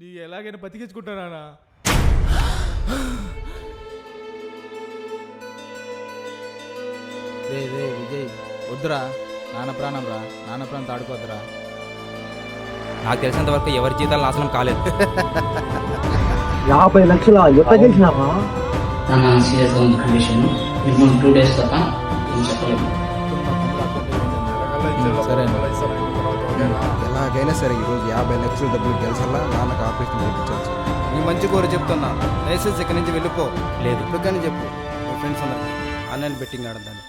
నీ ఎలాగైనా బతికించుకుంటానా? రే రే విజయ్ వద్దురా, నాన్న ప్రాణం రా, నాన్న ప్రాణం తాడుకోద్దురా. నాకు తెలిసినంత వరకు ఎవరి జీతాలు నాశనం కాలేదు. 50 లక్షల ఎంత చేసినావా? నాన్న సీరియస్గా ఉంది కండిషన్. మినిమం 2 days తప్ప ఏం చెప్పలేదు. సరే ఎలాగైనా సరే ఈరోజు 50 లక్షల డబ్బులు గెలిచల్లా నాన్నకు ఆపరేషన్ చేయించాలి సార్. నీ మంచి కోరి చెప్తున్నా, లైసెన్స్ ఇక్కడి నుంచి వెళ్ళిపో. లేదు ఇప్పుడు కానీ చెప్పు, మీ ఫ్రెండ్స్ అందరికి ఆన్లైన్ బెట్టింగ్ ఆడద్దని.